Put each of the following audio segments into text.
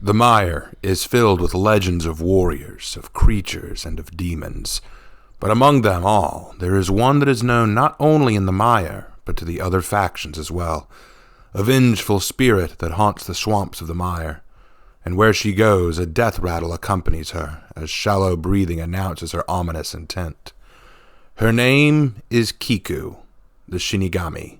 The mire is filled with legends of warriors, of creatures, and of demons. But among them all, there is one that is known not only in the mire, but to the other factions as well. A vengeful spirit that haunts the swamps of the mire. And where she goes, a death rattle accompanies her, as shallow breathing announces her ominous intent. Her name is Kiku, the Shinigami.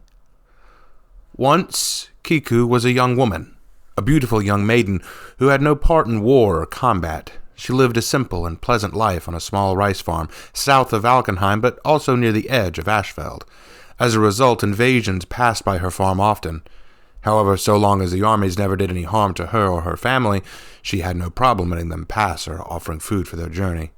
Once, Kiku was a young woman, a beautiful young maiden who had no part in war or combat. She lived a simple and pleasant life on a small rice farm south of Valkenheim, but also near the edge of Ashfeld. As a result, invasions passed by her farm often. However, so long as the armies never did any harm to her or her family, she had no problem letting them pass or offering food for their journey.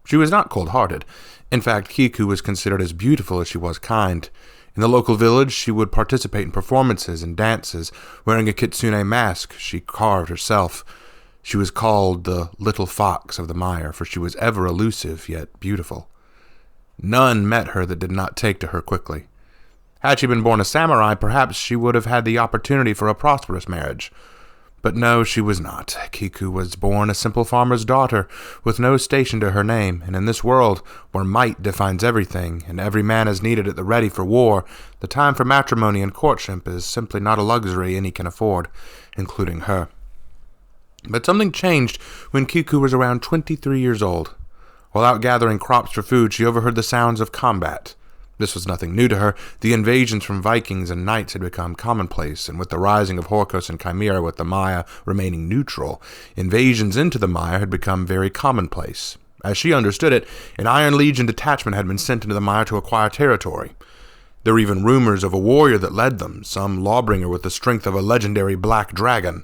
She was not cold-hearted. In fact, Kiku was considered as beautiful as she was kind. In the local village, she would participate in performances and dances, wearing a kitsune mask she carved herself. She was called the Little Fox of the Mire, for she was ever elusive yet beautiful. None met her that did not take to her quickly. Had she been born a samurai, perhaps she would have had the opportunity for a prosperous marriage. But no, she was not. Kiku was born a simple farmer's daughter, with no station to her name, and in this world, where might defines everything, and every man is needed at the ready for war, the time for matrimony and courtship is simply not a luxury any can afford, including her. But something changed when Kiku was around 23 years old. While out gathering crops for food, she overheard the sounds of combat. This was nothing new to her. The invasions from Vikings and knights had become commonplace, and with the rising of Horkos and Chimera with the Maya remaining neutral, invasions into the Maya had become very commonplace. As she understood it, an Iron Legion detachment had been sent into the Maya to acquire territory. There were even rumors of a warrior that led them, some lawbringer with the strength of a legendary black dragon.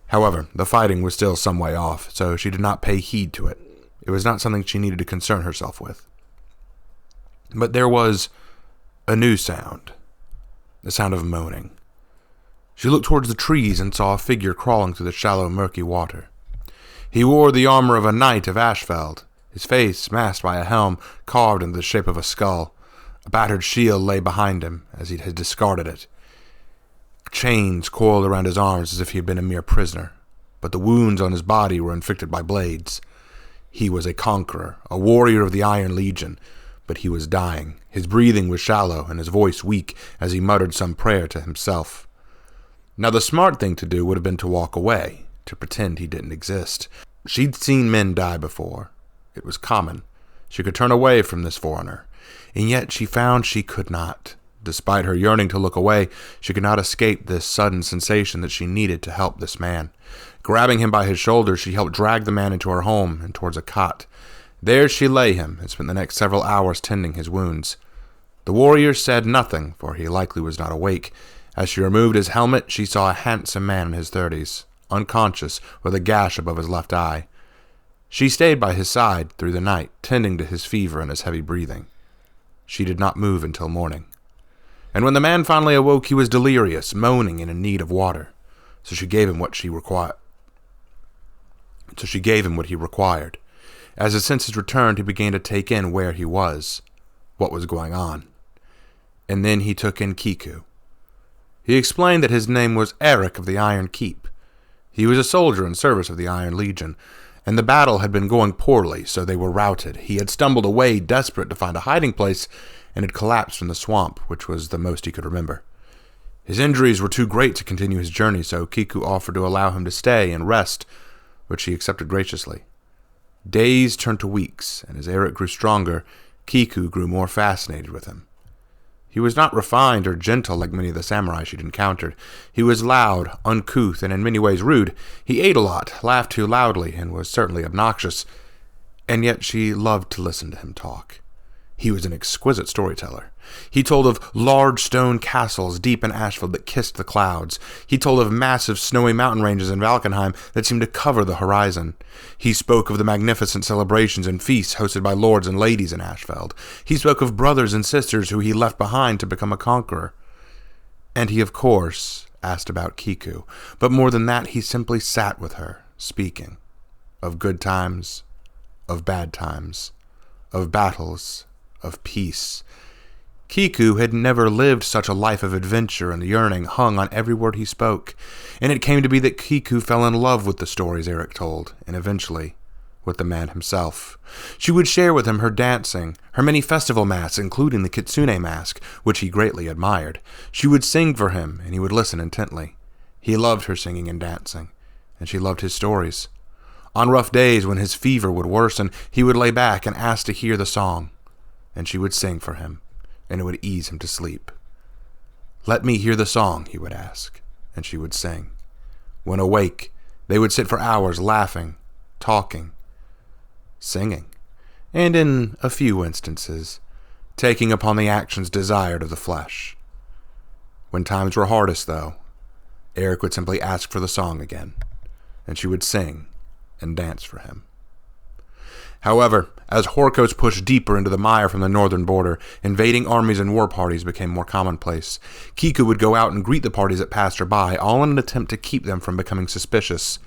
However, the fighting was still some way off, so she did not pay heed to it. It was not something she needed to concern herself with. But there was a new sound, the sound of moaning. She looked towards the trees and saw a figure crawling through the shallow, murky water. He wore the armor of a knight of Ashfeld, his face masked by a helm carved into the shape of a skull. A battered shield lay behind him, as he had discarded it. Chains coiled around his arms as if he had been a mere prisoner, but the wounds on his body were inflicted by blades. He was a conqueror, a warrior of the Iron Legion, but he was dying. His breathing was shallow and his voice weak as he muttered some prayer to himself. Now the smart thing to do would have been to walk away, to pretend he didn't exist. She'd seen men die before. It was common. She could turn away from this foreigner, and yet she found she could not. Despite her yearning to look away, she could not escape this sudden sensation that she needed to help this man. Grabbing him by his shoulders, she helped drag the man into her home and towards a cot. There she lay him and spent the next several hours tending his wounds. The warrior said nothing, for he likely was not awake. As she removed his helmet, she saw a handsome man in his 30s, unconscious, with a gash above his left eye. She stayed by his side through the night, tending to his fever and his heavy breathing. She did not move until morning. And when the man finally awoke, he was delirious, moaning and in need of water. So she gave him what he required. As his senses returned, he began to take in where he was, what was going on. And then he took in Kiku. He explained that his name was Eric of the Iron Keep. He was a soldier in service of the Iron Legion, and the battle had been going poorly, so they were routed. He had stumbled away, desperate to find a hiding place, and had collapsed in the swamp, which was the most he could remember. His injuries were too great to continue his journey, so Kiku offered to allow him to stay and rest, which he accepted graciously. Days turned to weeks, and as Eric grew stronger, Kiku grew more fascinated with him. He was not refined or gentle like many of the samurai she'd encountered. He was loud, uncouth, and in many ways rude. He ate a lot, laughed too loudly, and was certainly obnoxious. And yet she loved to listen to him talk. He was an exquisite storyteller. He told of large stone castles deep in Ashfeld that kissed the clouds. He told of massive snowy mountain ranges in Valkenheim that seemed to cover the horizon. He spoke of the magnificent celebrations and feasts hosted by lords and ladies in Ashfeld. He spoke of brothers and sisters who he left behind to become a conqueror. And he, of course, asked about Kiku. But more than that, he simply sat with her, speaking of good times, of bad times, of battles, of peace. Kiku had never lived such a life of adventure, and the yearning hung on every word he spoke, and it came to be that Kiku fell in love with the stories Eric told, and eventually with the man himself. She would share with him her dancing, her many festival masks, including the kitsune mask, which he greatly admired. She would sing for him, and he would listen intently. He loved her singing and dancing, and she loved his stories. On rough days when his fever would worsen, he would lay back and ask to hear the song, and she would sing for him, and it would ease him to sleep. "Let me hear the song," he would ask, and she would sing. When awake, they would sit for hours laughing, talking, singing, and in a few instances, taking upon the actions desired of the flesh. When times were hardest, though, Eric would simply ask for the song again, and she would sing and dance for him. However, as Horkos pushed deeper into the mire from the northern border, invading armies and war parties became more commonplace. Kiku would go out and greet the parties that passed her by, all in an attempt to keep them from becoming suspicious.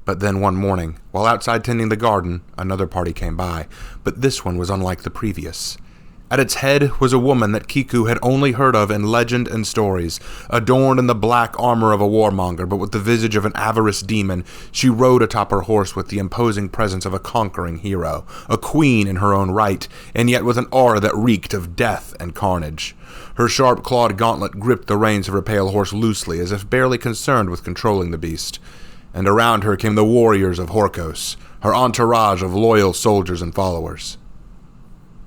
But then one morning, while outside tending the garden, another party came by, but this one was unlike the previous. At its head was a woman that Kiku had only heard of in legend and stories. Adorned in the black armor of a warmonger, but with the visage of an avarice demon, she rode atop her horse with the imposing presence of a conquering hero, a queen in her own right, and yet with an aura that reeked of death and carnage. Her sharp-clawed gauntlet gripped the reins of her pale horse loosely, as if barely concerned with controlling the beast. And around her came the warriors of Horkos, her entourage of loyal soldiers and followers.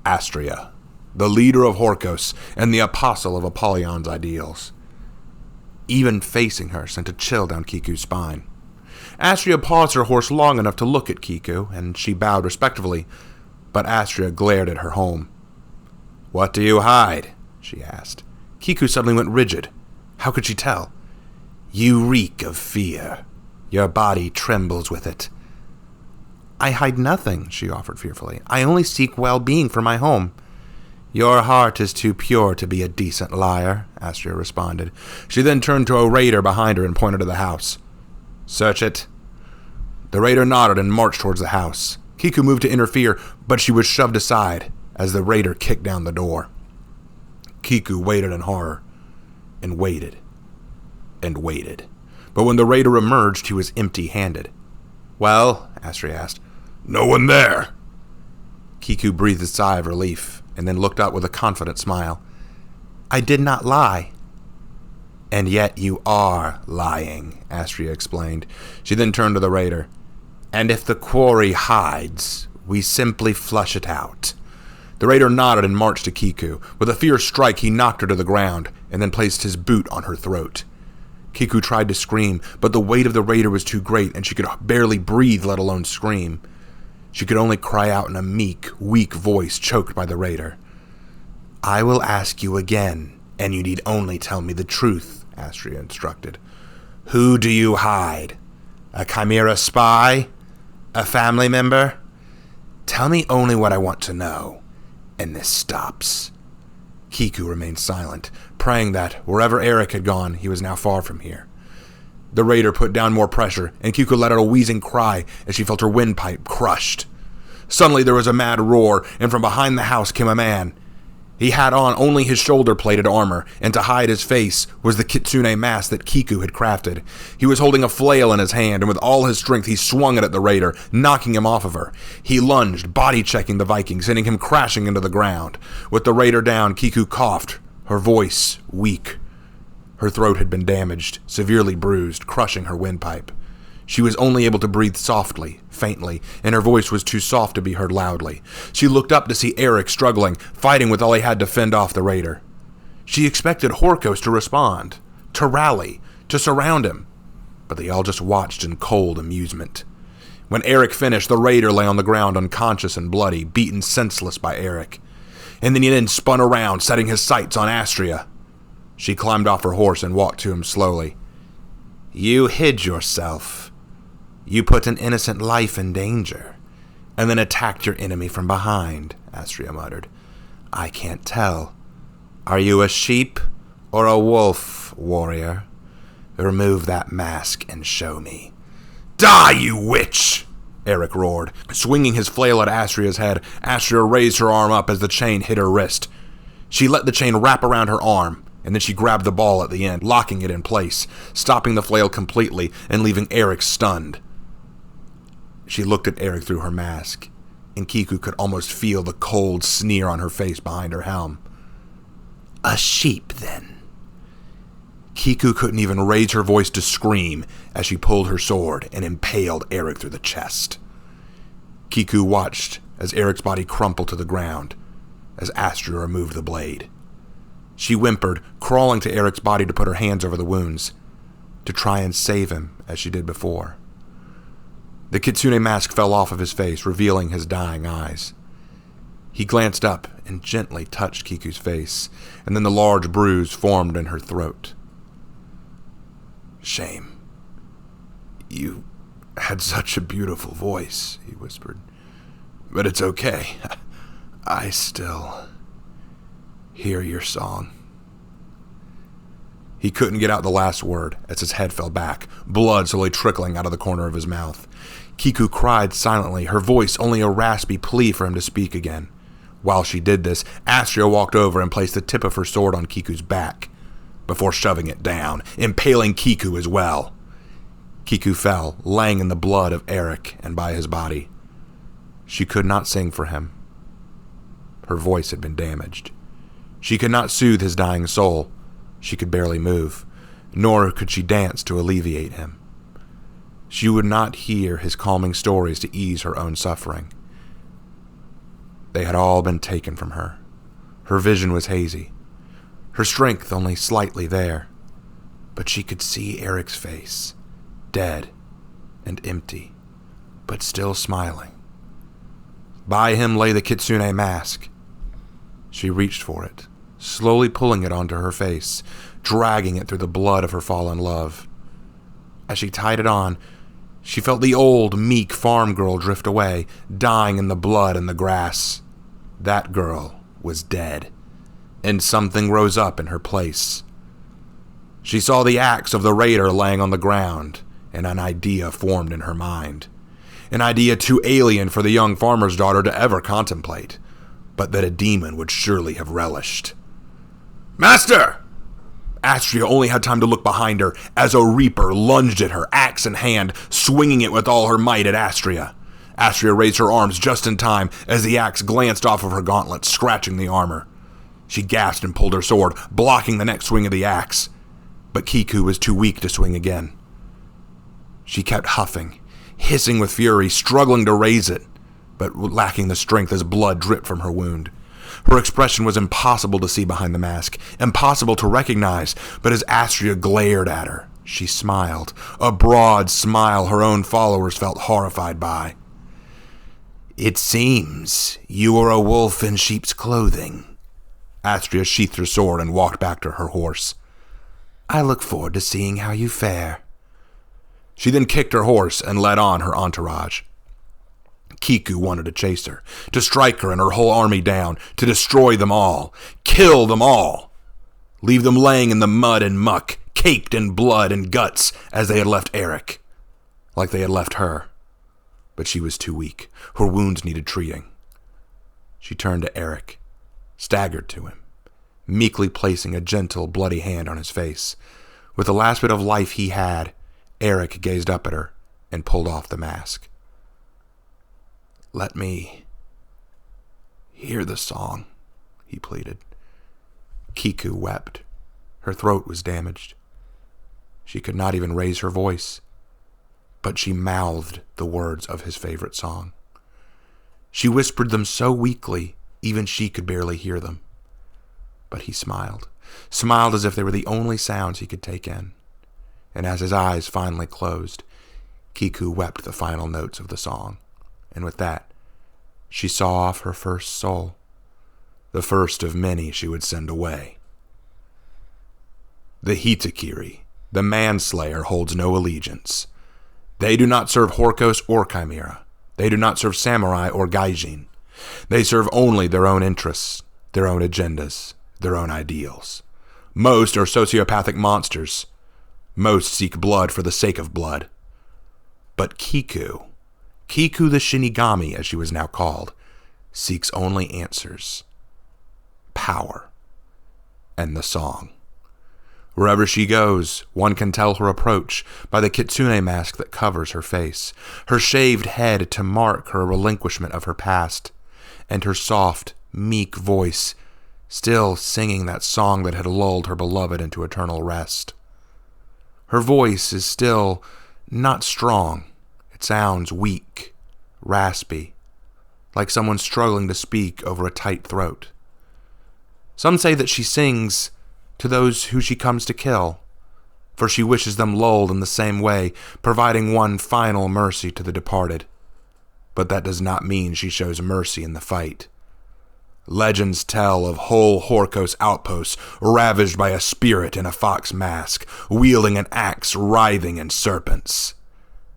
Astria, the leader of Horkos and the apostle of Apollyon's ideals. Even facing her sent a chill down Kiku's spine. Astria paused her horse long enough to look at Kiku, and she bowed respectfully, but Astria glared at her home. "What do you hide?" she asked. Kiku suddenly went rigid. How could she tell? "You reek of fear. Your body trembles with it." "I hide nothing," she offered fearfully. "I only seek well-being for my home." "Your heart is too pure to be a decent liar," Astria responded. She then turned to a raider behind her and pointed to the house. "Search it." The raider nodded and marched towards the house. Kiku moved to interfere, but she was shoved aside as the raider kicked down the door. Kiku waited in horror, and waited, and waited. But when the raider emerged, he was empty-handed. "Well?" Astria asked. "No one there." Kiku breathed a sigh of relief, and then looked up with a confident smile. "I did not lie." "And yet you are lying," Astria explained. She then turned to the raider. "And if the quarry hides, we simply flush it out." The raider nodded and marched to Kiku. With a fierce strike, he knocked her to the ground, and then placed his boot on her throat. Kiku tried to scream, but the weight of the raider was too great, and she could barely breathe, let alone scream. She could only cry out in a meek, weak voice choked by the raider. "I will ask you again, and you need only tell me the truth," Astria instructed. "Who do you hide? A chimera spy? A family member? Tell me only what I want to know, and this stops." Kiku remained silent, praying that, wherever Eric had gone, he was now far from here. The raider put down more pressure, and Kiku let out a wheezing cry as she felt her windpipe crushed. Suddenly there was a mad roar, and from behind the house came a man. He had on only his shoulder-plated armor, and to hide his face was the kitsune mask that Kiku had crafted. He was holding a flail in his hand, and with all his strength he swung it at the raider, knocking him off of her. He lunged, body-checking the Viking, sending him crashing into the ground. With the raider down, Kiku coughed, her voice weak. Her throat had been damaged, severely bruised, crushing her windpipe. She was only able to breathe softly, faintly, and her voice was too soft to be heard loudly. She looked up to see Eric struggling, fighting with all he had to fend off the raider. She expected Horkos to respond, to rally, to surround him, but they all just watched in cold amusement. When Eric finished, the raider lay on the ground unconscious and bloody, beaten senseless by Eric. And then he spun around, setting his sights on Astria. She climbed off her horse and walked to him slowly. "You hid yourself. You put an innocent life in danger, and then attacked your enemy from behind," Astria muttered. "I can't tell. Are you a sheep or a wolf, warrior? Remove that mask and show me." "Die, you witch!" Eric roared. Swinging his flail at Astria's head, Astria raised her arm up as the chain hit her wrist. She let the chain wrap around her arm, and then she grabbed the ball at the end, locking it in place, stopping the flail completely and leaving Eric stunned. She looked at Eric through her mask, and Kiku could almost feel the cold sneer on her face behind her helm. A sheep, then. Kiku couldn't even raise her voice to scream as she pulled her sword and impaled Eric through the chest. Kiku watched as Eric's body crumpled to the ground as Astria removed the blade. She whimpered, crawling to Eric's body to put her hands over the wounds, to try and save him as she did before. The kitsune mask fell off of his face, revealing his dying eyes. He glanced up and gently touched Kiku's face, and then the large bruise formed in her throat. Shame. You had such a beautiful voice, he whispered. But it's okay. I still hear your song. He couldn't get out the last word as his head fell back, blood slowly trickling out of the corner of his mouth. Kiku cried silently, her voice only a raspy plea for him to speak again. While she did this, Astria walked over and placed the tip of her sword on Kiku's back, before shoving it down, impaling Kiku as well. Kiku fell, laying in the blood of Eric and by his body. She could not sing for him. Her voice had been damaged. She could not soothe his dying soul. She could barely move, nor could she dance to alleviate him. She would not hear his calming stories to ease her own suffering. They had all been taken from her. Her vision was hazy, her strength only slightly there, but she could see Eric's face, dead and empty, but still smiling. By him lay the kitsune mask. She reached for it, slowly pulling it onto her face, dragging it through the blood of her fallen love. As she tied it on, she felt the old, meek farm girl drift away, dying in the blood and the grass. That girl was dead, and something rose up in her place. She saw the axe of the raider laying on the ground, and an idea formed in her mind. An idea too alien for the young farmer's daughter to ever contemplate, but that a demon would surely have relished. Master! Astria only had time to look behind her as a reaper lunged at her, axe in hand, swinging it with all her might at Astria. Astria raised her arms just in time as the axe glanced off of her gauntlet, scratching the armor. She gasped and pulled her sword, blocking the next swing of the axe. But Kiku was too weak to swing again. She kept huffing, hissing with fury, struggling to raise it, but lacking the strength as blood dripped from her wound. Her expression was impossible to see behind the mask, impossible to recognize, but as Astria glared at her, she smiled, a broad smile her own followers felt horrified by. It seems you are a wolf in sheep's clothing. Astria sheathed her sword and walked back to her horse. I look forward to seeing how you fare. She then kicked her horse and led on her entourage. Kiku wanted to chase her, to strike her and her whole army down, to destroy them all, kill them all, leave them laying in the mud and muck, caked in blood and guts as they had left Eric, like they had left her. But she was too weak. Her wounds needed treating. She turned to Eric, staggered to him, meekly placing a gentle, bloody hand on his face. With the last bit of life he had, Eric gazed up at her and pulled off the mask. Let me hear the song, he pleaded. Kiku wept. Her throat was damaged. She could not even raise her voice, but she mouthed the words of his favorite song. She whispered them so weakly, even she could barely hear them. But he smiled as if they were the only sounds he could take in. And as his eyes finally closed, Kiku wept the final notes of the song. And with that, she saw off her first soul, the first of many she would send away. The Hitokiri, the manslayer, holds no allegiance. They do not serve Horkos or Chimera. They do not serve samurai or gaijin. They serve only their own interests, their own agendas, their own ideals. Most are sociopathic monsters. Most seek blood for the sake of blood. But Kiku the Shinigami, as she was now called, seeks only answers. Power. and the song. Wherever she goes, one can tell her approach by the kitsune mask that covers her face, her shaved head to mark her relinquishment of her past, and her soft, meek voice, still singing that song that had lulled her beloved into eternal rest. Her voice is still not strong. It sounds weak, raspy, like someone struggling to speak over a tight throat. Some say that she sings to those who she comes to kill, for she wishes them lulled in the same way, providing one final mercy to the departed. But that does not mean she shows mercy in the fight. Legends tell of whole Horkos outposts ravaged by a spirit in a fox mask, wielding an axe writhing in serpents.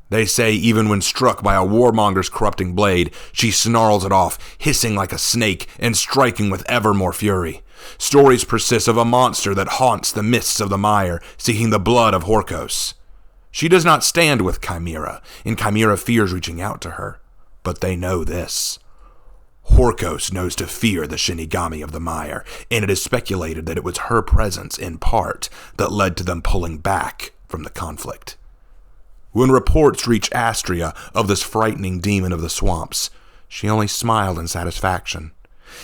They say even when struck by a warmonger's corrupting blade, she snarls it off, hissing like a snake and striking with ever more fury. Stories persist of a monster that haunts the mists of the mire, seeking the blood of Horkos. She does not stand with Chimera, and Chimera fears reaching out to her. But they know this. Horkos knows to fear the Shinigami of the mire, and it is speculated that it was her presence, in part, that led to them pulling back from the conflict. When reports reached Astria of this frightening demon of the swamps, she only smiled in satisfaction.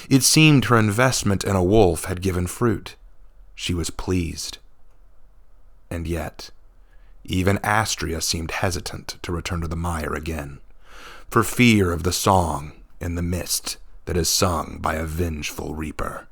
It seemed her investment in a wolf had given fruit. She was pleased. And yet, even Astria seemed hesitant to return to the mire again, for fear of the song in the mist that is sung by a vengeful reaper.